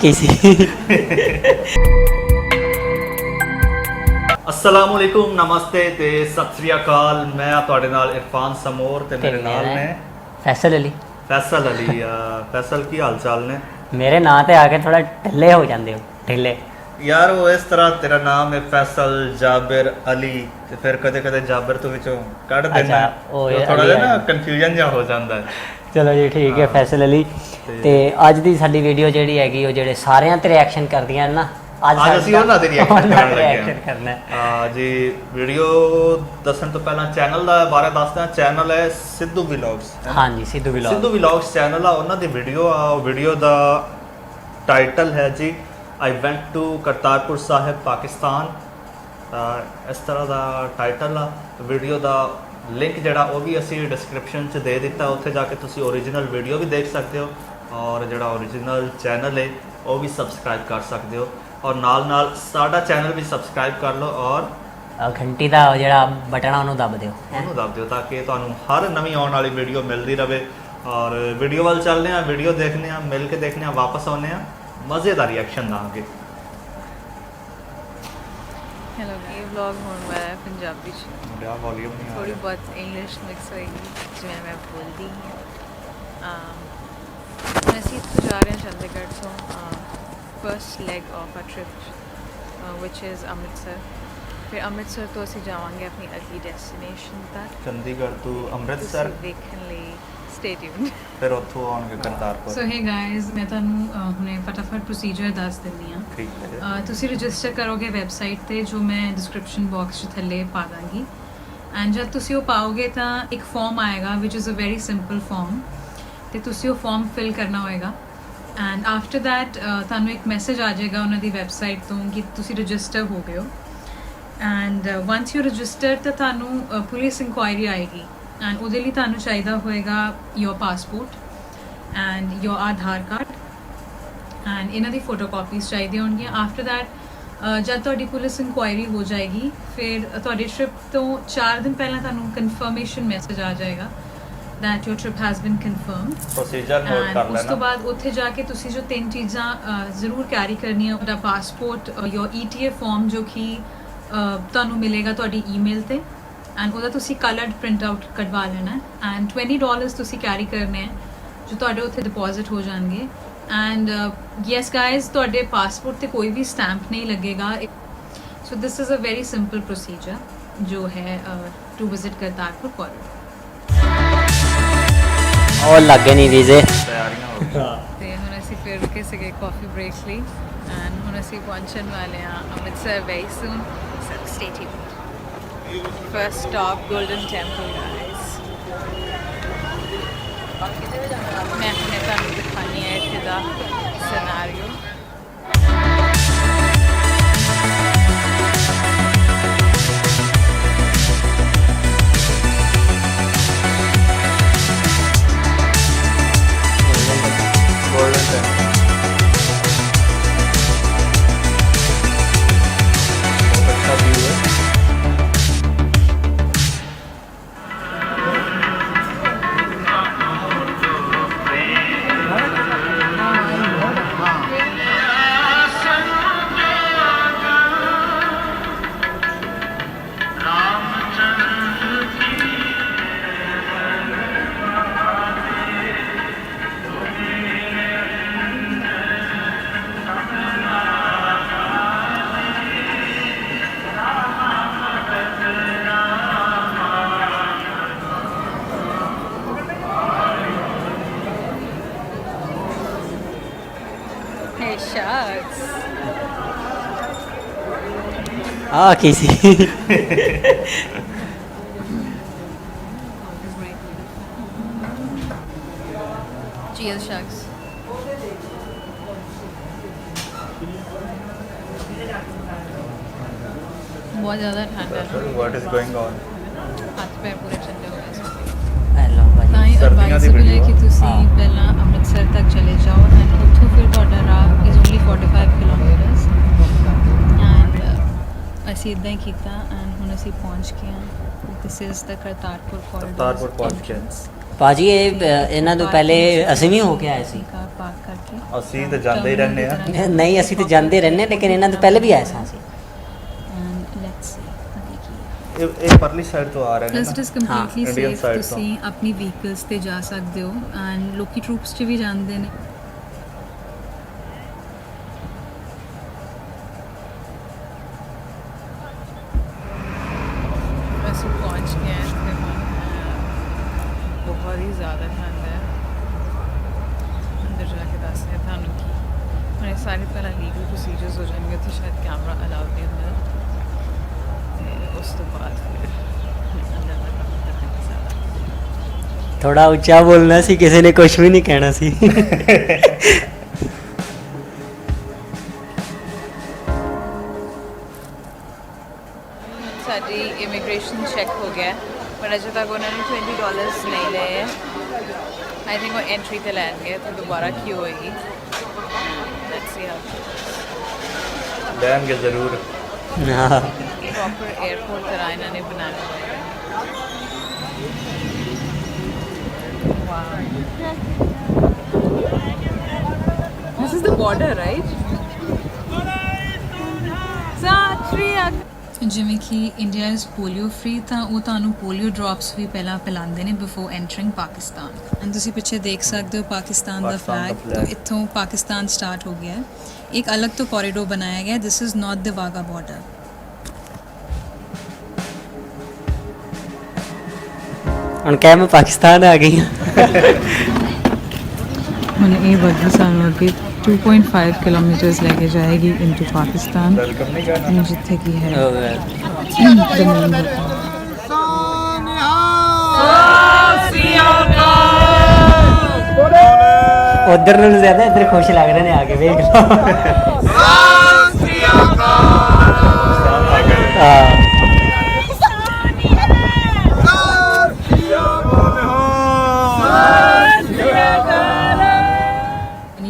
ਕੀ ਸੀ। अस्सलाम वालेकुम, नमस्ते ते सत श्री अकाल। मैं ਤੁਹਾਡੇ ਨਾਲ इरफान समोर ਤੇ ਮੇਰੇ ਨਾਲ ਨੇ फैसल अली। फैसल अली। फैसल ਕੀ ਹਾਲ ਚਾਲ ਨੇ? ਮੇਰੇ ਨਾਂ ਤੇ ਆ ਕੇ ਥੋੜਾ ਢਿੱਲੇ ਹੋ ਜਾਂਦੇ ਹੋ, ਢਿੱਲੇ। ਯਾਰ ਉਹ ਇਸ ਤਰ੍ਹਾਂ ਤੇਰਾ ਨਾਮ ਹੈ ਫੈਸਲ ਜਾਬਿਰ ਅਲੀ ਤੇ ਫਿਰ ਕਦੇ ਕਦੇ ਜਾਬਿਰ ਤੋਂ ਵਿੱਚੋਂ ਕੱਢ ਦੇਣਾ, ਉਹ ਥੋੜਾ ਜਿਹਾ ਨਾ ਕਨਫਿਊਜ਼ਨ ਜਿਹਾ ਹੋ ਜਾਂਦਾ ਹੈ। ਚਲੋ ਜੀ ਠੀਕ ਹੈ ਫੈਸਲ ਅਲੀ। ਤੇ ਅੱਜ ਦੀ ਸਾਡੀ ਵੀਡੀਓ ਜਿਹੜੀ ਹੈਗੀ ਉਹ ਜਿਹੜੇ ਸਾਰਿਆਂ ਤੇ ਰਿਐਕਸ਼ਨ ਕਰਦੀਆਂ ਨੇ ਨਾ, ਅੱਜ ਅਸੀਂ ਉਹਨਾਂ ਦੇ ਰਿਐਕਸ਼ਨ ਕਰਨ ਲੱਗੇ ਰਿਐਕਸ਼ਨ ਕਰਨਾ ਹਾਂ ਜੀ। ਵੀਡੀਓ ਦੱਸਣ ਤੋਂ ਪਹਿਲਾਂ ਚੈਨਲ ਦਾ ਬਾਰੇ ਦੱਸਦਾ। ਚੈਨਲ ਹੈ ਸਿੱਧੂ ਵਲੌਗਸ। ਹਾਂਜੀ, Sidhu vlog. Sidhu vlogs channel ਆ, ਉਹਨਾਂ ਦੀ ਵੀਡੀਓ ਆ। ਉਹ ਵੀਡੀਓ ਦਾ ਟਾਈਟਲ ਹੈ ਜੀ ਆਈ ਵੈਂਟ ਟੂ ਕਰਤਾਰਪੁਰ ਸਾਹਿਬ ਪਾਕਿਸਤਾਨ। ਇਸ ਤਰ੍ਹਾਂ ਦਾ ਟਾਈਟਲ ਆ ਵੀਡੀਓ ਦਾ। ਲਿੰਕ ਜਿਹੜਾ ਉਹ ਵੀ ਅਸੀਂ ਡਿਸਕ੍ਰਿਪਸ਼ਨ 'ਚ ਦੇ ਦਿੱਤਾ, ਉੱਥੇ ਜਾ ਕੇ ਤੁਸੀਂ ਓਰੀਜਨਲ ਵੀਡੀਓ ਵੀ ਦੇਖ ਸਕਦੇ ਹੋ ਔਰ ਜਿਹੜਾ ਓਰੀਜਨਲ ਚੈਨਲ ਹੈ ਉਹ ਵੀ ਸਬਸਕ੍ਰਾਈਬ ਕਰ ਸਕਦੇ ਹੋ ਔਰ ਨਾਲ ਨਾਲ ਸਾਡਾ ਚੈਨਲ ਵੀ ਸਬਸਕ੍ਰਾਈਬ ਕਰ ਲਓ ਔਰ ਘੰਟੀ ਦਾ ਜਿਹੜਾ ਬਟਨ ਆ ਉਹਨੂੰ ਦੱਬ ਦਿਓ, ਉਹਨੂੰ ਦੱਬ ਦਿਓ ਤਾਂ ਕਿ ਤੁਹਾਨੂੰ ਹਰ ਨਵੀਂ ਆਉਣ ਵਾਲੀ ਵੀਡੀਓ ਮਿਲਦੀ ਰਹੇ। ਔਰ ਵੀਡੀਓ ਵੱਲ ਚੱਲਦੇ ਹਾਂ, ਵੀਡੀਓ ਦੇਖਦੇ ਹਾਂ, ਮਿਲ ਕੇ ਦੇਖਦੇ ਹਾਂ, ਵਾਪਸ ਆਉਂਦੇ ਹਾਂ, ਮਜ਼ੇਦਾਰ ਰਿਐਕਸ਼ਨ ਦਾਂਗੇ। हेलो, ये व्लॉग होने वाला है पंजाबी ਮੇਰਾ ਵੋਲਿਊਮ ਨਹੀਂ ਆ थोड़ी ਰਿਹਾ। बहुत इंग्लिश मिक्स होएगी जिवें मैं बोलती हूँ। ਅਸੀਂ ਇੱਥੋਂ ਜਾ ਰਹੇ ਹਾਂ ਚੰਡੀਗੜ੍ਹ ਤੋਂ ਫਰਸਟ ਲੈਗ ਆਫ ਆ ਟ੍ਰਿਪ ਵਿਚ ਇਜ਼ ਅੰਮ੍ਰਿਤਸਰ। ਫਿਰ ਅੰਮ੍ਰਿਤਸਰ ਤੋਂ ਅਸੀਂ ਜਾਵਾਂਗੇ ਆਪਣੀ ਅਗਲੀ ਡੈਸਟੀਨੇਸ਼ਨ ਤੱਕ। ਚੰਡੀਗੜ੍ਹ ਤੋਂ ਅੰਮ੍ਰਿਤਸਰ, ਤੁਸੀਂ ਦੇਖਣ ਲਈ ਸਟੇ ਟਿਊਨਡ। ਫਿਰ ਉੱਥੋਂ ਆਉਣਗੇ ਕਰਤਾਰਪੁਰ। ਸੋ ਹੇ ਗਾਇਜ਼, ਮੈਂ ਤੁਹਾਨੂੰ ਹੁਣੇ ਫਟਾਫਟ ਪ੍ਰੋਸੀਜਰ ਦੱਸ ਦਿੰਦੀ ਹਾਂ। ਠੀਕ ਹੈ। ਤੁਸੀਂ ਰਜਿਸਟਰ ਕਰੋਗੇ ਵੈਬਸਾਈਟ ਤੇ, ਜੋ ਮੈਂ ਡਿਸਕ੍ਰਿਪਸ਼ਨ ਬਾਕਸ 'ਚ ਥੱਲੇ ਪਾ ਦਾਂਗੀ। ਐਂਡ ਜਦ ਤੁਸੀਂ ਉਹ ਪਾਓਗੇ ਤਾਂ ਇੱਕ ਫਾਰਮ ਆਏਗਾ which is a very simple form, ਤੇ ਤੁਸੀਂ ਉਹ ਫਾਰਮ ਫਿਲ ਕਰਨਾ ਹੋਏਗਾ। ਐਂਡ ਆਫਟਰ ਦੈਟ ਤੁਹਾਨੂੰ ਇੱਕ ਮੈਸੇਜ ਆ ਜਾਏਗਾ ਉਹਨਾਂ ਦੀ ਵੈਬਸਾਈਟ ਤੋਂ ਕਿ ਤੁਸੀਂ ਰਜਿਸਟਰ ਹੋ ਗਏ ਹੋ। ਐਂਡ ਵਨਸ ਯੂ ਰਜਿਸਟਰ ਤਾਂ ਤੁਹਾਨੂੰ ਪੁਲਿਸ ਇਨਕੁਆਇਰੀ ਆਏਗੀ ਐਂਡ ਉਹਦੇ ਲਈ ਤੁਹਾਨੂੰ ਚਾਹੀਦਾ ਹੋਏਗਾ your passport and your Aadhaar card and ਇਹਨਾਂ ਦੀ ਫੋਟੋ ਕਾਪੀਜ਼ ਚਾਹੀਦੀਆਂ ਹੋਣਗੀਆਂ। ਆਫਟਰ ਦੈਟ ਜਦ ਤੁਹਾਡੀ ਪੁਲਿਸ ਇਨਕੁਆਇਰੀ ਹੋ ਜਾਏਗੀ, ਫਿਰ ਤੁਹਾਡੀ ਟ੍ਰਿਪ ਤੋਂ 4 ਦਿਨ ਪਹਿਲਾਂ ਤੁਹਾਨੂੰ ਕਨਫਰਮੇਸ਼ਨ ਮੈਸੇਜ ਆ ਜਾਏਗਾ that your trip has been confirmed। Procedure note ਕਰ ਉਸ ਤੋਂ ਲੈਣਾ। ਬਾਅਦ ਉੱਥੇ ਜਾ ਕੇ ਤੁਸੀਂ ਜੋ 3 ਚੀਜ਼ਾਂ ਜ਼ਰੂਰ ਕੈਰੀ ਕਰਨੀਆਂ, ਤੁਹਾਡਾ ਪਾਸਪੋਰਟ, ਯੋਰ ETA ਫਾਰਮ ਜੋ ਕਿ ਤੁਹਾਨੂੰ ਮਿਲੇਗਾ ਤੁਹਾਡੀ ਈਮੇਲ ਤੇ, ਐਂਡ ਉਹਦਾ ਤੁਸੀਂ ਕਲਰਡ ਪ੍ਰਿੰਟ ਆਊਟ ਕਢਵਾ ਲੈਣਾ ਐਂਡ $20 ਤੁਸੀਂ ਕੈਰੀ ਕਰਨੇ ਹੈ ਜੋ ਤੁਹਾਡੇ ਉੱਥੇ ਡਿਪੋਜ਼ਿਟ ਹੋ ਜਾਣਗੇ। ਐਂਡ ਯੈਸ ਗਾਇਜ਼, ਤੁਹਾਡੇ ਪਾਸਪੋਰਟ ਤੇ ਕੋਈ ਵੀ ਸਟੈਂਪ ਨਹੀਂ ਲੱਗੇਗਾ। So this is a very simple procedure ਜੋ ਹੈ ਟੂ ਵਿਜ਼ਿਟ ਕਰਤਾਰਪੁਰ ਕੌਰੀਡੋਰ। ਉਹ ਲੱਗੇ ਨਹੀਂ ਵੀਜ਼ੇ। ਤਿਆਰੀਆਂ ਹੋ ਗਈਆਂ। ਤੇ ਹੁਣ ਅਸੀਂ ਫਿਰ ਰੁਕੇ ਸੀਗੇ ਕਾਫੀ ਬ੍ਰੇਕ ਲਈ ਐਂਡ ਹੁਣ ਅਸੀਂ ਪਹੁੰਚਣ ਵਾਲੇ ਹਾਂ Amritsar very soon. Stay tuned. First stop golden temple guys. ਮੈਂ ਹੁਣੇ ਤੁਹਾਨੂੰ ਦਿਖਾਉਂਦੀ ਹਾਂ ਇੱਥੇ ਦਾ ਸਿਨੈਰੀਓ। ਗੋਲਡਨ ਟੈਂਪਲ ਬਹੁਤ ਅੱਛਾ ਵਿਊ ਹੈ। Hey, shucks. ਕੀ ਸੀ। Cheers, shucks. बहुत ज़्यादा ठंडा है। What is going on? हाथ पैर पूरे ठंडे हो गए। ਹੈਲੋ ਤਾਂ ਭਾਜੀ। ਹੀ ਸਰਦੀਆਂ ਦੀ advisable ਹੈ video ਕਿ ਆ। ਤੁਸੀਂ ਹਾਂ। ਪਹਿਲਾਂ ਅੰਮ੍ਰਿਤਸਰ ਤੱਕ ਚਲੇ ਜਾਓ ਐਂਡ ਉੱਥੋਂ ਫਿਰ ਤੁਹਾਡਾ ਰਾਹ ਇਜ਼ ਓਨਲੀ 45 ਕਿਲੋਮੀਟਰਸ ਐਂਡ ਅਸੀਂ ਇਦਾਂ ਹੀ ਕੀਤਾ ਐਂਡ ਹੁਣ ਅਸੀਂ ਪਹੁੰਚ ਗਏ ਹਾਂ। This is the Kartarpur corridor. Kartarpur ਪਹੁੰਚ ਗਏ। ਭਾਜੀ ਇਹ ਇਹਨਾਂ ਤੋਂ ਪਹਿਲੇ ਅਸੀਂ ਵੀ ਹੋ ਕੇ ਆਏ ਸੀ। ਕਾਰ ਪਾर्क करके ਅਸੀਂ ਤਾਂ ਜਾਂਦੇ ਹੀ ਰਹਿੰਦੇ ਆ। ਨਹੀਂ ਅਸੀਂ ਤਾਂ ਜਾਂਦੇ ਰਹਿੰਦੇ ਲੇਕਿਨ ਇਹਨਾਂ ਤੋਂ ਪਹਿਲੇ ਵੀ ਆਏ ਸਾਂ ਅਸੀਂ। एंड लेट्स सी आगे की ਇਹ ਪਰਲੀ ਸਾਈਡ ਤੋਂ ਆ ਰਹੇ ਨੇ ਪਲੱਸ ਨਾ। It is completely Indian safe. side ਤੋਂ। ਤੁਸੀਂ ਆਪਣੀ ਵਹੀਕਲਸ ਤੇ ਜਾ ਸਕਦੇ ਹੋ ਐਂਡ ਲੋਕੀ ਟਰੂਪਸ 'ਚ ਵੀ ਜਾਂਦੇ ਨੇ। वैसे पहुंच गए हैं तकरीबन। बहुत ही ज़्यादा ठंड है। अंदर जाके दस है थानू की हमें सारे पहला लीगल प्रोसीजर्स हो जाएंगे तो शायद कैमरा अलाउड नहीं होंगे ते उस तो बाद फिर अंदर का काम करने ज़्यादा ਥੋੜਾ ਉੱਚਾ ਬੋਲਣਾ ਸੀ, ਕਿਸੇ ਨੇ ਕੁਝ ਵੀ ਨਹੀਂ ਕਹਿਣਾ ਸੀ। साडी इमिग्रेशन चेक हो गया पर अजे तक उन्होंने $20 नहीं लिए हैं। आई थिंक वो एंट्री ते लैणगे तो दोबारा क्यू होएगी। लेट्स सी हाउ ਲੈਣਗੇ ਜ਼ਰੂਰ। ਹਾਂ प्रॉपर एयरपोर्ट तरह इन्होंने बनाया हुआ है। This is the border, right? ਜਿਵੇਂ ਕਿ ਇੰਡੀਆ ਇਜ਼ ਪੋਲੀਓ ਫ੍ਰੀ ਤਾਂ ਉਹ ਤੁਹਾਨੂੰ ਪੋਲੀਓ ਡ੍ਰੌਪਸ ਵੀ ਪਹਿਲਾਂ ਪਿਲਾਉਂਦੇ ਨੇ ਬਿਫੋਰ ਐਂਟਰਿੰਗ ਪਾਕਿਸਤਾਨ। ਐਂਡ ਤੁਸੀਂ ਪਿੱਛੇ ਦੇਖ ਸਕਦੇ ਹੋ ਪਾਕਿਸਤਾਨ ਦਾ ਪਾਕਿਸਤਾਨ ਦਾ ਫਲੈਗ। ਤਾਂ flag। ਇੱਥੋਂ ਪਾਕਿਸਤਾਨ ਸਟਾਰਟ ਹੋ ਗਿਆ ਹੈ। ਇੱਕ ਅਲੱਗ ਤੋਂ ਕੋਰੀਡੋਰ ਬਣਾਇਆ ਗਿਆ। This is not the Wagah border. ਹੁਣ ਕਹਿ ਮੈਂ ਪਾਕਿਸਤਾਨ ਆ ਗਈ ਹਾਂ। ਹੁਣ ਇਹ ਬੱਗੀ ਸਾਨੂੰ ਅੱਗੇ 2.5 ਕਿਲੋਮੀਟਰਸ ਲੈ ਕੇ ਜਾਏਗੀ ਇਨਟੂ ਪਾਕਿਸਤਾਨ ਵੈਲਕਮ ਨਹੀਂ ਕਰਨਾ। ਜਿੱਥੇ ਕੀ ਹੈ ਉਧਰ ਨੂੰ ਜ਼ਿਆਦਾ ਇੱਧਰ ਖੁਸ਼ ਲੱਗ ਰਹੇ ਨੇ ਆ ਕੇ ਵੇਖ ਲਓ। ਹਾਂ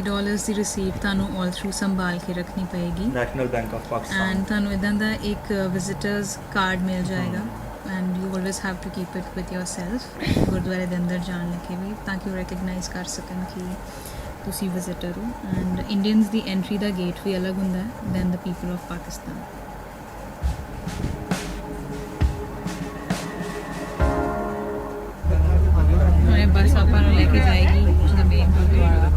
$20 ਦੀ ਰਿਸੀਵ ਤੁਹਾਨੂੰ ਆਲ ਥਰੂ ਸੰਭਾਲ ਕੇ ਰੱਖਣੀ ਪਏਗੀ। National Bank of Pakistan. And ਤੁਹਾਨੂੰ ਇਦਾਂ ਦਾ ਇੱਕ ਵਿਜ਼ਿਟਰਸ ਕਾਰਡ ਮਿਲ ਜਾਏਗਾ and you always have to keep it with yourself ਗੁਰਦੁਆਰੇ ਦੇ ਅੰਦਰ ਜਾਣ ਲੱਗੇ ਵੀ ਤਾਂ ਕਿ ਉਹ ਰੈਕਗਨਾਈਜ਼ ਕਰ ਸਕਣ ਕਿ ਤੁਸੀਂ ਵਿਜ਼ਿਟਰ ਹੋ। ਐਂਡ ਇੰਡੀਅਨਸ ਦੀ ਐਂਟਰੀ ਦਾ ਗੇਟ ਵੀ ਅਲੱਗ ਹੁੰਦਾ ਹੈ than the people of Pakistan. ਹੁਣੇ ਬੱਸ ਆਪਾਂ ਨੂੰ ਲੈ ਕੇ ਜਾਏਗੀ ਟੂ ਦ ਮੇਨ ਗੁਰਦੁਆਰਾ।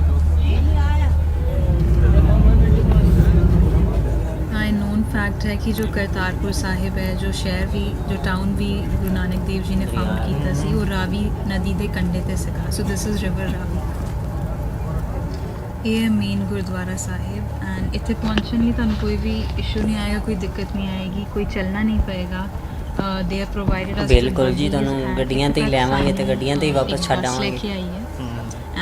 हाँ नोन फैक्ट है कि जो करतारपुर साहिब है जो शहर भी जो टाउन भी गुरु नानक देव जी ने फाउंड किया सी वो रावी नदी के कंढे ते सीगा। So this is river Ravi. ये है मेन गुरुद्वारा साहिब एंड इत्थे पहुंचने लिए तुहानू कोई भी इशू नहीं आएगा, कोई दिक्कत नहीं आएगी, कोई चलना नहीं पएगा। दे आर प्रोवाइडेड अस ਬਿਲਕੁਲ ਜੀ, ਤੁਹਾਨੂੰ ਗੱਡੀਆਂ ਤੇ ਹੀ ਲੈਵਾਂਗੇ ਤੇ ਗੱਡੀਆਂ ਤੇ ਹੀ ਵਾਪਸ ਛੱਡ ਆਵਾਂਗੇ। लेके आई है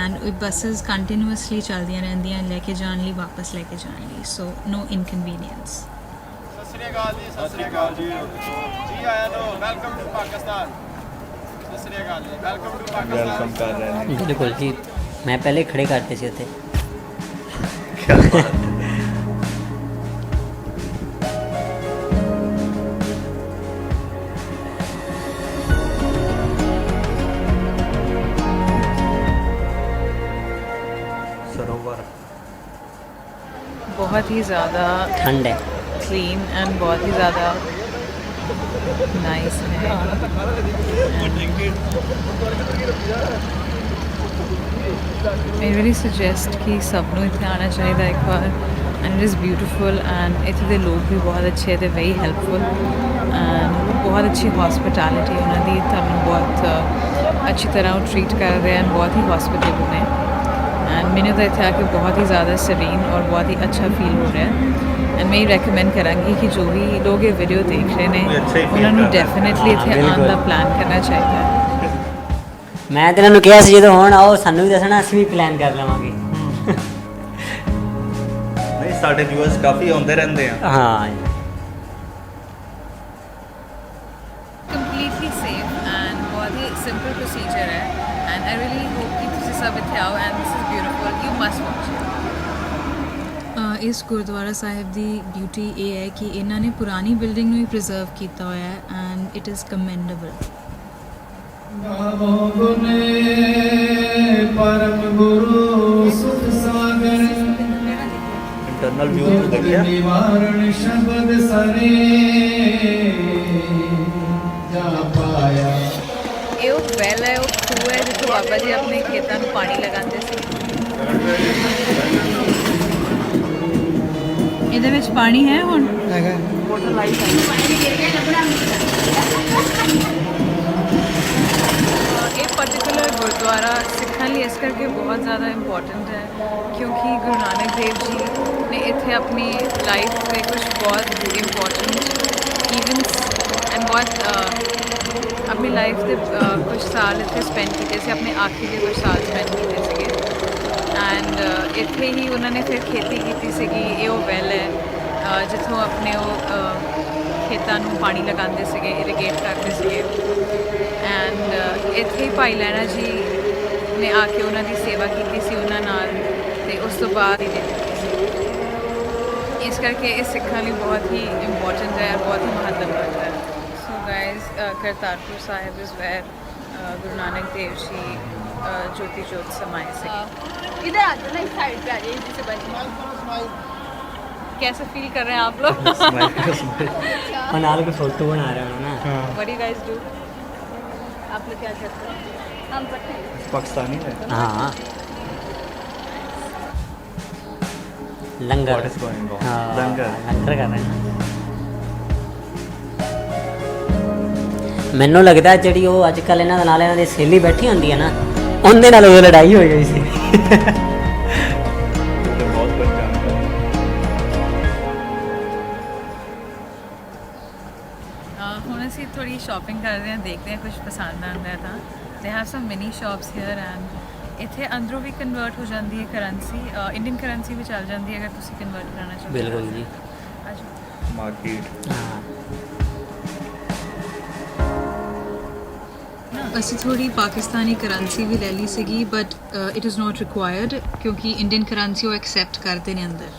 ਐਂਡ ਇਹ ਬੱਸਸ ਕੰਟੀਨਿਊਸਲੀ ਚੱਲਦੀਆਂ ਰਹਿੰਦੀਆਂ ਲੈ ਕੇ ਜਾਣ ਲਈ ਵਾਪਸ ਲੈ ਕੇ ਜਾਣ ਲਈ। ਸੋ ਨੋ ਇਨਕਨਵੀਨੀਅੰਸ। ਸਤਿ ਸ੍ਰੀ ਅਕਾਲ ਜੀ। ਸਤਿ ਸ੍ਰੀ ਅਕਾਲ ਜੀ। ਜੀ ਆਇਆਂ ਨੂੰ ਵੈਲਕਮ ਟੂ ਪਾਕਿਸਤਾਨ। ਸਤਿ ਸ੍ਰੀ ਅਕਾਲ ਜੀ। Welcome to Pakistan. ਵੈਲਕਮ ਕਰ ਰਹੇ ਨੇ। ਬਿਲਕੁਲ ਜੀ, ਮੈਂ ਪਹਿਲੇ ਖੜੇ ਕਰਤੇ ਸੀ ਉੱਥੇ। ਕਿਆ ਬਾਤ ਹੈ। सरोवर बहुत ही ज़्यादा ਠੰਡ ਹੈ। क्लीन एंड बहुत ही ज़्यादा नाइस है। I really suggest कि सब ਨੂੰ ਇੱਥੇ ਆਉਣਾ ਚਾਹੀਦਾ ਇੱਕ ਵਾਰ and it is beautiful and ਇੱਥੇ ਦੇ ਲੋਕ ਵੀ ਬਹੁਤ ਅੱਛੇ ਤੇ ਵੈਰੀ ਹੈਲਪਫੁਲ एंड बहुत अच्छी हॉस्पिटैलिटी ਉਹਨਾਂ ਦੀ ਤੁਹਾਨੂੰ ਬਹੁਤ ਅੱਛੀ ਤਰ੍ਹਾਂ ਉਹ ਟਰੀਟ ਕਰ ਰਹੇ ਹਨ, ਬਹੁਤ ਹੀ ਹੌਸਪਿਟੇਬਲ ਨੇ एंड मैंने तो इतने आके बहुत ही ज़्यादा सरीन और बहुत ही अच्छा फील हो रहा है। एंड मैं रेकमेंड करांगी कि जो भी लोग ये वीडियो देख रहे भी अच्छा ही हैं feel उन्होंने कर रहे हैं। डेफिनेटली इतने हाँ, आने का बिल्कुल। प्लान करना चाहिए। ਮੈਂ ਤੇ ਇਹਨਾਂ ਨੂੰ ਕਿਹਾ ਸੀ ਜਦੋਂ ਹੁਣ ਆਓ ਸਾਨੂੰ ਵੀ ਦੱਸਣਾ, ਅਸੀਂ ਵੀ ਪਲਾਨ ਕਰ ਲਵਾਂਗੇ। ਨਹੀਂ ਸਾਡੇ ਵਿਊਅਰਸ ਕਾਫੀ ਆਉਂਦੇ ਰਹਿੰਦੇ ਆ। ਹਾਂ कंप्लीटली सेफ एंड बहुत ही सिंपल प्रोसीजर है एंड आई रियली होप कि तुम सब इतने आओ and this is beautiful, you must watch it. ਇਸ ਗੁਰਦੁਆਰਾ ਸਾਹਿਬ ਦੀ ਬਿਊਟੀ ਇਹ ਹੈ ਕਿ ਇਹਨਾਂ ਨੇ ਪੁਰਾਣੀ ਬਿਲਡਿੰਗ ਨੂੰ ਹੀ ਪ੍ਰੀਜ਼ਰਵ ਕੀਤਾ ਹੋਇਆ ਹੈ ਐਂਡ ਇਟ ਇਜ਼ ਕਮੈਂਡੇਬਲ। गावो गुने परम गुरु सुख सागर इंटरनल व्यू तो देखिए निवारण शब्द सरे जा पाया ਇਹ ਉਹ ਵੈਲ ਹੈ, ਉਹ ਖੂਹ ਹੈ ਜਿੱਥੋਂ ਬਾਬਾ ਜੀ ਆਪਣੇ ਖੇਤਾਂ ਨੂੰ ਪਾਣੀ ਲਗਾਉਂਦੇ ਸੀ। ਇਹਦੇ ਵਿੱਚ ਪਾਣੀ ਹੈ ਹੁਣ? ਇਹ ਪਰਟੀਕੂਲਰ ਗੁਰਦੁਆਰਾ ਸਿੱਖਾਂ ਲਈ ਇਸ ਕਰਕੇ ਬਹੁਤ ਜ਼ਿਆਦਾ ਇੰਪੋਰਟੈਂਟ ਹੈ ਕਿਉਂਕਿ ਗੁਰੂ ਨਾਨਕ ਦੇਵ ਜੀ ਨੇ ਇੱਥੇ ਆਪਣੀ ਲਾਈਫ ਦੇ ਕੁਝ ਬਹੁਤ ਇੰਪੋਰਟੈਂਟ ਇਵੈਂਟਸ ਐਂਡ ਬਹੁਤ ਆਪਣੀ ਲਾਈਫ ਦੇ ਕੁਝ ਸਾਲ ਇੱਥੇ ਸਪੈਂਡ ਕੀਤੇ ਸੀ, ਆਪਣੇ ਆਖਰੀ ਦੇ ਕੁਝ ਸਾਲ ਸਪੈਂਡ ਕੀਤੇ ਸੀਗੇ ਐਂਡ ਇੱਥੇ ਹੀ ਉਹਨਾਂ ਨੇ ਫਿਰ ਖੇਤੀ ਕੀਤੀ ਸੀਗੀ। ਇਹ ਉਹ ਵੈਲ ਹੈ ਜਿੱਥੋਂ ਆਪਣੇ ਉਹ ਖੇਤਾਂ ਨੂੰ ਪਾਣੀ ਲਗਾਉਂਦੇ ਸੀਗੇ, ਇਰੀਗੇਟ ਕਰਦੇ ਸੀਗੇ ਐਂਡ ਇੱਥੇ ਹੀ ਭਾਈ ਲਹਿਣਾ ਜੀ ਨੇ ਆ ਕੇ ਉਹਨਾਂ ਦੀ ਸੇਵਾ ਕੀਤੀ ਸੀ ਉਹਨਾਂ ਨਾਲ ਤੇ ਉਸ ਤੋਂ ਬਾਅਦ ਹੀ ਦੇ ਦਿੱਤੀ ਸੀ। ਇਸ ਕਰਕੇ ਇਹ ਸਿੱਖਾਂ ਲਈ ਬਹੁਤ ਹੀ ਇੰਪੋਰਟੈਂਟ ਹੈ, ਬਹੁਤ ਹੀ ਮਹੱਤਵ ਰੱਖਦਾ ਹੈ। So guys Kartarpur Sahib is wear Guru Nanak ਦੇव जी ज्योति ज्योत समाये सीगे। इधर आ जाओ ना, इस साइड पे आ जाइए, इसी से बच। कैसे फील कर रहे हैं आप लोग? और नाल के फोटो बना रहे हो ना। What do you guys do? आप लोग क्या करते हैं? हम पढ़ते हैं। पाकिस्तानी है हाँ लंगर। What is going on? हाँ, लंगर। लंगर कर रहे हैं। ਮੈਨੂੰ ਲੱਗਦਾ ਜਿਹੜੀ ਉਹ ਅੱਜ ਕੱਲ੍ਹ ਇਹਨਾਂ ਦੇ ਨਾਲ ਇਹਨਾਂ ਦੀ ਸਹੇਲੀ ਬੈਠੀ ਹੁੰਦੀ ਹੈ ਨਾ, ਉਹਦੇ ਨਾਲ ਉਹ ਲੜਾਈ ਹੋਈ ਹੋਈ ਸੀ। बहुत परेशान है। ਹੁਣ ਅਸੀਂ ਥੋੜੀ ਸ਼ਾਪਿੰਗ ਕਰਦੇ ਹਾਂ, ਦੇਖਦੇ ਹਾਂ ਕੁਝ ਪਸੰਦ ਆਉਂਦਾ ਹੈ ਤਾਂ they have some mini shops hair and ਇੱਥੇ ਅੰਦਰੋਂ ਵੀ ਕਨਵਰਟ ਹੋ ਜਾਂਦੀ ਹੈ ਕਰੰਸੀ, ਇੰਡੀਅਨ ਕਰੰਸੀ ਵੀ ਚੱਲ ਜਾਂਦੀ ਹੈ ਅਗਰ ਤੁਸੀਂ ਕਨਵਰਟ ਕਰਨਾ ਚਾਹੋ। ਬਿਲਕੁਲ ਜੀ। मार्केट ਹਾਂ ਅਸੀਂ ਥੋੜੀ ਪਾਕਿਸਤਾਨੀ ਕਰੰਸੀ ਵੀ ਲੈ ਲਈ ਸੀਗੀ but it is not required ਕਿਉਂਕਿ ਇੰਡੀਅਨ ਕਰੰਸੀ ਉਹ ਐਕਸੈਪਟ ਕਰਦੇ ਨੇ ਅੰਦਰ।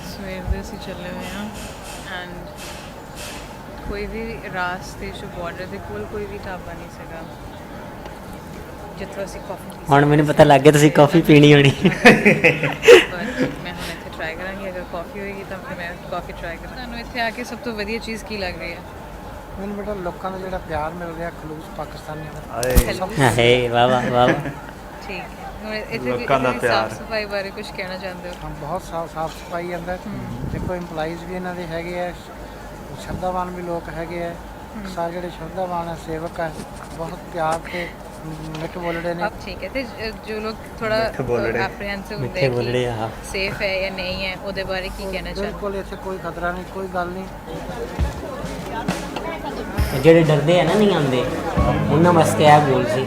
ਸਵੇਰ ਦੇ ਅਸੀਂ ਚੱਲੇ ਹੋਏ ਹਾਂ ਐਂਡ ਕੋਈ ਵੀ ਰਾਸਤੇ 'ਚ ਬਾਰਡਰ ਦੇ ਕੋਲ ਕੋਈ ਵੀ ਢਾਬਾ ਨਹੀਂ ਸੀਗਾ ਜਿੱਥੋਂ ਅਸੀਂ ਕਾਫੀ ਪੀ ਹੁਣ ਮੈਨੂੰ ਪਤਾ ਲੱਗ ਗਿਆ ਤੁਸੀਂ ਕਾਫੀ ਪੀਣੀ ਹੋਣੀ। ਮੈਂ ਹੁਣ ਇੱਥੇ ਟਰਾਈ ਕਰਾਂਗੀ, ਅਗਰ ਕਾਫੀ ਹੋਏਗੀ ਤਾਂ ਫਿਰ ਮੈਂ ਕਾਫੀ ਟਰਾਈ ਕਰਾਂ। ਤੁਹਾਨੂੰ ਇੱਥੇ ਆ ਕੇ ਸਭ ਤੋਂ ਵਧੀਆ ਚੀਜ਼ ਕੀ ਲੱਗ ਰਹੀ ਹੈ? ਮੈਨੂੰ ਬੇਟਾ ਲੋਕਾਂ ਦਾ ਜਿਹੜਾ ਪਿਆਰ ਮਿਲ ਰਿਹਾ ਖਲੂਸ ਪਾਕਿਸਤਾਨੀਆਂ ਦਾ आए ਹੇ ਵਾਹ ਵਾਹ ਵਾਹ ਵਾਹ। ਠੀਕ ਹੈ। ਹੁਣ ਇੱਥੇ ਲੋਕਾਂ ਦਾ ਪਿਆਰ। ਸਾਫ ਸਫਾਈ ਬਾਰੇ ਕੁਝ ਕਹਿਣਾ ਚਾਹੁੰਦੇ ਹੋ? ਹਾਂ ਬਹੁਤ ਸਾਫ ਸਫਾਈ ਅੰਦਰ ਦੇਖੋ EMPLOYEES ਵੀ ਇਹਨਾਂ ਦੇ ਹੈਗੇ ਆ, ਸ਼ਰਧਾਵਾਨ ਵੀ ਲੋਕ ਹੈਗੇ ਆ, ਸਾਰੇ ਜਿਹੜੇ ਸ਼ਰਧਾਵਾਨ ਹੈ ਸੇਵਕ ਹੈ ਬਹੁਤ ਪਿਆਰ ਤੇ ਮਿੱਠ ਬੋਲੜੇ ਨੇ। ਠੀਕ ਹੈ ਤੇ ਜੋ ਲੋਕ ਥੋੜਾ ਮਿੱਠੇ ਬੋਲੜੇ। ਐਪਰੀਹੈਂਸਿਵ ਹੁੰਦੇ ਮਿੱਠੇ ਬੋਲੜੇ ਆ। ਸੇਫ ਹੈ ਜਾਂ ਨਹੀਂ ਹੈ ਉਹਦੇ ਬਾਰੇ ਕੀ ਕਹਿਣਾ ਚਾਹੁੰਦੇ? ਬਿਲਕੁਲ ਇੱਥੇ ਕੋਈ ਖਤਰਾ ਨਹੀਂ, ਕੋਈ ਗੱਲ ਨਹੀਂ। ਜਿਹੜੇ ਡਰਦੇ ਆ ਨਾ ਨਹੀਂ ਆਉਂਦੇ ਉਹਨਾਂ ਵਾਸਤੇ ਇਹ ਗੋਲ ਸੀ।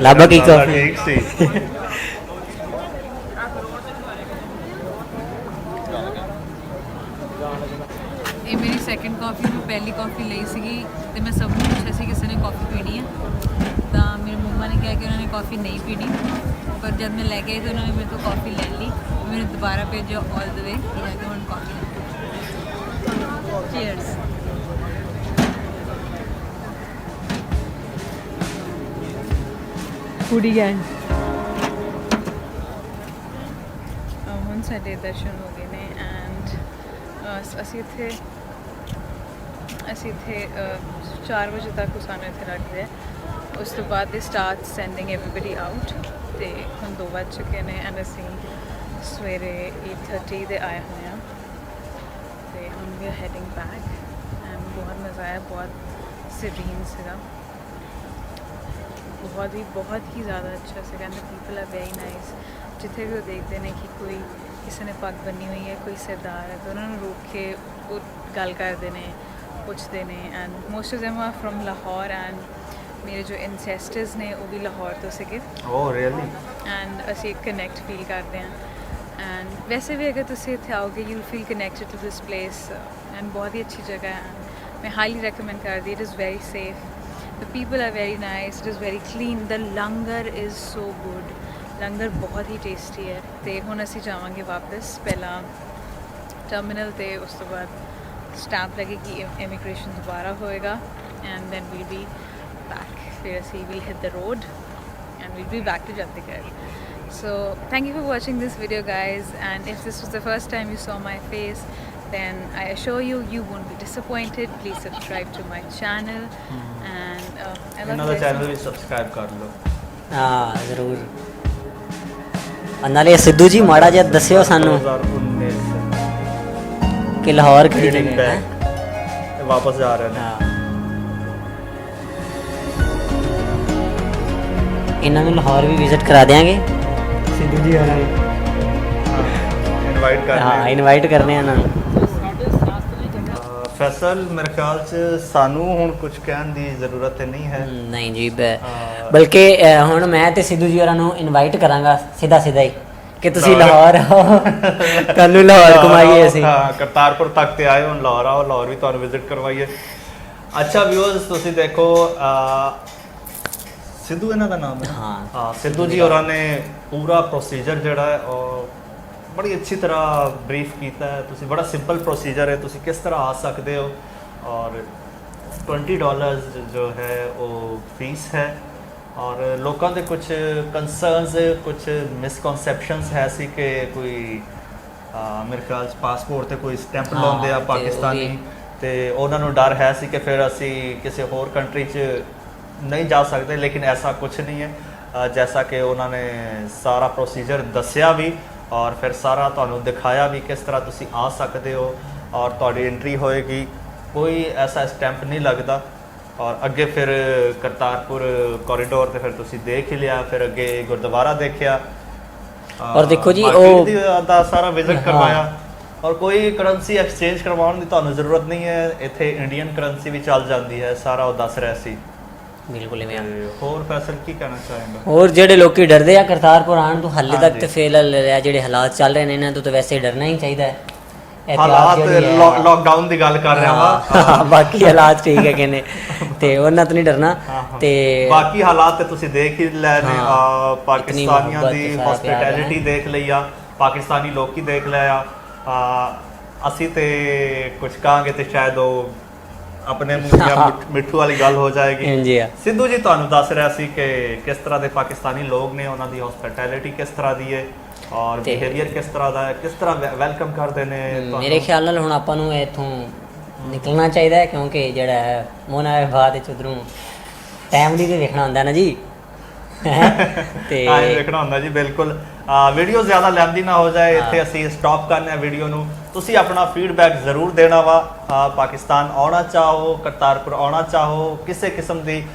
ਲਾਭਾ ਕੀ ਕਾਫੀ ठीक सी ਇਹ ਮੇਰੀ ਸੈਕੰਡ ਕਾਫੀ, ਮੈਂ ਪਹਿਲੀ ਕਾਫੀ ਲਈ ਸੀਗੀ ਤੇ ਮੈਂ ਸਭ ਨੂੰ ਪੁੱਛਿਆ ਸੀ ਕਿਸੇ ਨੇ ਕਾਫੀ ਪੀਣੀ ਹੈ ਤਾਂ ਮੇਰੇ ਮੰਮਾ ਨੇ ਕਿਹਾ ਕਿ ਉਹਨਾਂ ਨੇ ਕਾਫੀ ਨਹੀਂ ਪੀਣੀ ਪਰ ਜਦ ਮੈਂ ਲੈ ਕੇ ਆਈ ਤਾਂ ਉਹਨਾਂ ਨੇ ਮੇਰੇ ਤੋਂ ਕਾਫੀ ਲੈ ਲਈ, ਮੈਨੂੰ ਦੁਬਾਰਾ ਭੇਜਿਆ ਆਲ ਦ ਵੇ ਕਿ ਜਾ ਕੇ ਹੁਣ ਕਾਫੀ ਚੀਅਰਸ। Foodie gang. ਹੁਣ ਸਾਡੇ ਦਰਸ਼ਨ ਹੋ ਗਏ ਨੇ ਐਂਡ ਅਸੀਂ ਇੱਥੇ 4 ਵਜੇ ਤੱਕ ਸਾਨੂੰ ਇੱਥੇ ਰੱਖਦੇ ਆ, ਉਸ ਤੋਂ ਬਾਅਦ ਦੇ ਸਟਾਰਟ ਸੈਂਡਿੰਗ ਐਵਰੀਬਡੀ ਆਊਟ ਤੇ ਹੁਣ 2 ਵੱਜ ਚੁੱਕੇ ਨੇ ਐਂਡ ਅਸੀਂ ਸਵੇਰੇ 8:30 ਦੇ ਆਏ ਹੋਏ ਹਾਂ ਤੇ ਹੁਣ ਵੀ ਹੈਡਿੰਗ ਬੈਕ ਐਂਡ ਬਹੁਤ ਮਜ਼ਾ ਆਇਆ, ਬਹੁਤ ਸੀਰੀਨ ਸੀਗਾ, ਬਹੁਤ ਹੀ ਜ਼ਿਆਦਾ ਅੱਛਾ ਸੀਗਾ and people are very nice. ਜਿੱਥੇ ਵੀ ਉਹ ਦੇਖਦੇ ਨੇ ਕਿ ਕੋਈ ਕਿਸੇ ਨੇ ਪੱਗ ਬੰਨੀ ਹੋਈ ਹੈ, ਕੋਈ ਸਰਦਾਰ ਹੈ ਤਾਂ ਉਹਨਾਂ ਨੂੰ ਰੋਕ ਕੇ ਉਹ ਗੱਲ ਕਰਦੇ ਨੇ, ਪੁੱਛਦੇ ਨੇ and most of them are from Lahore and ਮੇਰੇ ਜੋ ਐਨਸੈਸਟਰਸ ਨੇ ਉਹ ਵੀ ਲਾਹੌਰ ਤੋਂ ਸੀਗੇ ओह रियली ਐਂਡ ਅਸੀਂ ਇੱਕ ਕਨੈਕਟ ਫੀਲ ਕਰਦੇ ਹਾਂ ਐਂਡ ਵੈਸੇ ਵੀ ਅਗਰ ਤੁਸੀਂ ਇੱਥੇ ਆਓਗੇ you feel connected to this place and ਬਹੁਤ ਹੀ ਅੱਛੀ ਜਗ੍ਹਾ ਹੈ। ਮੈਂ ਹਾਈਲੀ ਰეკਮੈਂਡ ਕਰਦੀ, it is very safe The people are very nice. It is very clean. The langar is so good. लंगर बहुत ही टेस्टी है तो ਹੁਣ ਅਸੀਂ ਜਾਵਾਂਗੇ ਵਾਪਸ ਪਹਿਲਾਂ ਟਰਮੀਨਲ ਤੇ ਉਸ ਤੋਂ ਬਾਅਦ ਸਟੈਂਪ ਲੱਗੇਗੀ ਇਮੀਗ੍ਰੇਸ਼ਨ ਦੁਬਾਰਾ ਹੋਏਗਾ and then we'll be back ਫਿਰ ਅਸੀਂ we'll hit the road and we'll be back to Chandigarh so thank you for watching this video guys and if this was the first time you saw my face then I assure you you won't be disappointed. Please subscribe to my channel and I love ਇਹਨਾਂ you ਦਾ guys channel so ਵੀ much. Subscribe ਕਰ ਲਓ ਹਾਂ ਜ਼ਰੂਰ ਨਾਲੇ ਸਿੱਧੂ ਜੀ ਮਾੜਾ ਜਿਹਾ ਦੱਸਿਓ ਸਾਨੂੰ 2019 ਕਿ ਲਾਹੌਰ ਕਿਹੜੀ ਰੀਡਿੰਗ ਜਗ੍ਹਾ ਹੈ ਬੈਕ ਵਾਪਸ ਜਾ ਰਹੇ ਨੇ ਹਾਂ ਇਹਨਾਂ ਨੂੰ ਲਾਹੌਰ ਵੀ ਵਿਜ਼ਿਟ ਕਰਾ ਦਿਆਂਗੇ ਸਿੱਧੂ ਜੀ ਹੋਰਾਂ ਨੂੰ ਇਨਵਾਈਟ ਕਰ ਹਾਂ ਰਹੇ ਨੇ ਇਨਵਾਈਟ ਕਰਨੇ ਆ ਇਹਨਾਂ ਨੂੰ ਫੈਸਲ ਮੇਰੇ ਖਿਆਲ ਚ ਸਾਨੂੰ ਹੁਣ ਕੁਝ ਕਹਿਣ ਦੀ ਜ਼ਰੂਰਤ ਨਹੀਂ ਹੈ ਨਹੀਂ ਜੀ ਬਲਕਿ ਹੁਣ ਮੈਂ ਤੇ ਸਿੱਧੂ ਜੀ ਹੋਰਾਂ ਨੂੰ ਇਨਵਾਈਟ ਕਰਾਂਗਾ ਸਿੱਧਾ ਹੀ ਕਿ ਤੁਸੀਂ ਲਾਹੌਰ ਆਓ ਤੁਹਾਨੂੰ ਲਾਹੌਰ ਘੁਮਾਈਏ ਅਸੀਂ ਹਾਂ ਕਰਤਾਰਪੁਰ ਤੱਕ ਤੇ ਆਏ ਹੁਣ ਲਾਹੌਰ ਆਓ ਲਾਹੌਰ ਵੀ ਤੁਹਾਨੂੰ ਵਿਜ਼ਿਟ ਕਰਵਾਈਏ ਅੱਛਾ ਵਿਊਅਰਸ ਤੁਸੀਂ ਦੇਖੋ ਸਿੱਧੂ ਇਹਨਾਂ ਦਾ ਨਾਮ ਹੈ ਹਾਂ ਸਿੱਧੂ ਜੀ ਹੋਰਾਂ ਨੇ ਪੂਰਾ ਪ੍ਰੋਸੀਜਰ ਜਿਹੜਾ ਹੈ ਉਹ ਬੜੀ ਅੱਛੀ ਤਰ੍ਹਾਂ ਬਰੀਫ ਕੀਤਾ ਹੈ ਤੁਸੀਂ ਬੜਾ ਸਿੰਪਲ ਪ੍ਰੋਸੀਜਰ ਹੈ ਤੁਸੀਂ ਕਿਸ ਤਰ੍ਹਾਂ ਆ ਸਕਦੇ ਹੋ ਔਰ $20 ਜੋ ਹੈ ਉਹ ਫੀਸ ਹੈ ਔਰ ਲੋਕਾਂ ਦੇ ਕੁਝ ਕੰਸਰਨਸ ਕੁਝ ਮਿਸਕਨਸੈਪਸ਼ਨਸ ਹੈ ਸੀ ਕਿ ਕੋਈ ਮੇਰੇ ਖਿਆਲ 'ਚ ਪਾਸਪੋਰਟ ਤੇ ਕੋਈ ਸਟੈਂਪ ਹਾਂ, ਲਾਉਂਦੇ ਆ ਤੇ ਪਾਕਿਸਤਾਨੀ ਉਹੀ। ਤੇ ਉਹਨਾਂ ਨੂੰ ਡਰ ਹੈ ਸੀ ਕਿ ਫਿਰ ਅਸੀਂ ਕਿਸੇ ਹੋਰ ਕੰਟਰੀ 'ਚ ਨਹੀਂ ਜਾ ਸਕਦੇ ਲੇਕਿਨ ਐਸਾ ਕੁਝ ਨਹੀਂ ਹੈ ਜੈਸਾ ਕਿ ਉਹਨਾਂ ਨੇ ਸਾਰਾ ਪ੍ਰੋਸੀਜਰ ਦੱਸਿਆ ਵੀ ਔਰ ਫਿਰ ਸਾਰਾ ਤੁਹਾਨੂੰ ਦਿਖਾਇਆ ਵੀ ਕਿਸ ਤਰ੍ਹਾਂ ਤੁਸੀਂ ਆ ਸਕਦੇ ਹੋ ਔਰ ਤੁਹਾਡੀ ਐਂਟਰੀ ਹੋਏਗੀ ਕੋਈ ਐਸਾ ਸਟੈਂਪ ਨਹੀਂ ਲੱਗਦਾ ਔਰ ਅੱਗੇ ਫਿਰ ਕਰਤਾਰਪੁਰ ਕੋਰੀਡੋਰ ਤੇ ਫਿਰ ਤੁਸੀਂ ਦੇਖ ਹੀ ਲਿਆ ਫਿਰ ਅੱਗੇ ਗੁਰਦੁਆਰਾ ਦੇਖਿਆ ਔਰ ਦੇਖੋ ਜੀ, market ਉਹ- ਦੀ ਦਾ ਸਾਰਾ ਵਿਜ਼ਿਟ ਹਾਂ। ਕਰਵਾਇਆ ਔਰ ਕੋਈ ਕਰੰਸੀ ਐਕਸਚੇਂਜ ਕਰਵਾਉਣ ਦੀ ਤੁਹਾਨੂੰ ਜ਼ਰੂਰਤ ਨਹੀਂ ਹੈ ਇੱਥੇ ਇੰਡੀਅਨ ਕਰੰਸੀ ਵੀ ਚੱਲ ਜਾਂਦੀ ਹੈ ਸਾਰਾ ਉਹ ਦੱਸ ਰਿਹਾ ਸੀ ਬਿਲਕੁਲ ਇਵੇਂ ਆ। ਤੇ ਹੋਰ ਫੈਸਲ ਕੀ ਕਹਿਣਾ ਚਾਹਾਂਗਾ ਹੋਰ ਜਿਹੜੇ ਲੋਕੀ ਡਰਦੇ ਆ ਕਰਤਾਰਪੁਰ ਆਉਣ ਤੋਂ ਹਾਲੇ ਤੱਕ ਹਾਂਜੀ। ਤੇ ਫਿਲਹਾਲ ਜਿਹੜੇ ਹਾਲਾਤ ਚੱਲ ਰਹੇ ਨੇ ਇਹਨਾਂ ਤੋਂ ਤਾਂ ਵੈਸੇ ਡਰਨਾ ਹੀ ਚਾਹੀਦਾ ਹੈ ਇਹਤਿਆਤ ਹਾਲਾਤ ਜਿਹੜੀ ਹੈ- ਲੋਕਡਾਊਨ ਦੀ ਗੱਲ ਕਰ ਰਿਹਾ ਹਾਂ, ਵਾ ਬਾਕੀ ਹਾਲਾਤ ਠੀਕ ਹੈ ਕਹਿੰਦੇ ਤੇ ਉਹਨਾਂ ਤੋਂ ਨਹੀਂ ਡਰਨਾ ਤੇ ਬਾਕੀ ਹਾਲਾਤ ਤੇ ਤੁਸੀਂ ਦੇਖ ਹੀ ਲੈ ਨੇ ਹਾਂ, ਪਾਕਿਸਤਾਨੀਆਂ ਮੁਹੱਬਤ ਦੀ ਤੇ ਸਾਰਾ ਪਿਆਰ ਹੈ। ਹਸਪਿਟੈਲਿਟੀ ਦੇਖ ਲਈ ਆ ਪਾਕਿਸਤਾਨੀ ਲੋਕੀ ਦੇਖ ਲਿਆ ਅਸੀਂ ਤੇ ਕੁਝ ਕਹਾਂਗੇ ਤੇ ਸ਼ਾਇਦ ਉਹ ਆਪਣੇ ਮੂੰਹ ਦੀਆਂ ਮਿੱਠੂ ਵਾਲੀ ਗੱਲ ਹੋ ਜਾਏਗੀ ਹਾਂਜੀ ਆ ਸਿੱਧੂ ਜੀ ਤੁਹਾਨੂੰ ਦੱਸ ਰਿਹਾ ਸੀ ਕਿ ਕਿਸ ਤਰ੍ਹਾਂ ਦੇ ਪਾਕਿਸਤਾਨੀ ਲੋਕ ਨੇ ਉਹਨਾਂ ਦੀ ਹਸਪਿਟੈਲਿਟੀ ਕਿਸ ਤਰ੍ਹਾਂ ਦੀ ਹੈ ਔਰ ਤੇ- ਬਿਹੇਵੀਅਰ ਕਿਸ ਤਰ੍ਹਾਂ ਦਾ ਹੈ ਕਿਸ ਤਰ੍ਹਾਂ ਵੈਲਕਮ ਕਰਦੇ ਨੇ ਤੁਹਾਨੂੰ। ਮੇਰੇ ਖਿਆਲ ਨਾਲ ਹੁਣ ਆਪਾਂ ਨੂੰ ਇੱਥੋਂ ਨਿਕਲਣਾ ਚਾਹੀਦਾ ਹੈ ਕਿਉਂਕਿ ਜਿਹੜਾ ਹੈ ਮੋਨਾ ਬਾਅਦ ਵਿੱਚ ਉਧਰੋਂ ਟਾਈਮ ਦੀ ਤੇ ਵੇਖਣਾ ਹੁੰਦਾ ਨਾ ਜੀ ਤੇ ਹਾਂ ਇਹ ਵੇਖਣਾ ਹੁੰਦਾ ਜੀ ਬਿਲਕੁਲ ਵੀਡੀਓ ਜ਼ਿਆਦਾ ਲੈਂਦੀ ਨਾ ਹੋ ਜਾਏ ਇੱਥੇ ਅਸੀਂ ਸਟਾਪ ਕਰਨਾ ਹੈ ਵੀਡੀਓ ਨੂੰ ਤੁਸੀਂ ਆਪਣਾ ਫੀਡਬੈਕ ਜ਼ਰੂਰ ਦੇਣਾ ਵਾ ਪਾਕਿਸਤਾਨ ਆਉਣਾ ਚਾਹੋ ਕਰਤਾਰਪੁਰ ਆਉਣਾ ਚਾਹੋ ਕਿਸੇ ਕਿਸਮ ਦੀ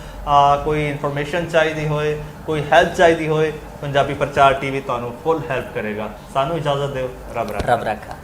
ਕੋਈ ਇਨਫੋਰਮੇਸ਼ਨ ਚਾਹੀਦੀ ਹੋਏ ਕੋਈ ਹੈਲਪ ਚਾਹੀਦੀ ਹੋਏ ਪੰਜਾਬੀ ਪ੍ਰਚਾਰ ਟੀਵੀ ਤੁਹਾਨੂੰ ਫੁੱਲ ਹੈਲਪ ਕਰੇਗਾ ਸਾਨੂੰ ਇਜਾਜ਼ਤ ਦਿਓ ਰੱਬ ਰੱਖਾ ਰੱਬ ਰੱਖਾ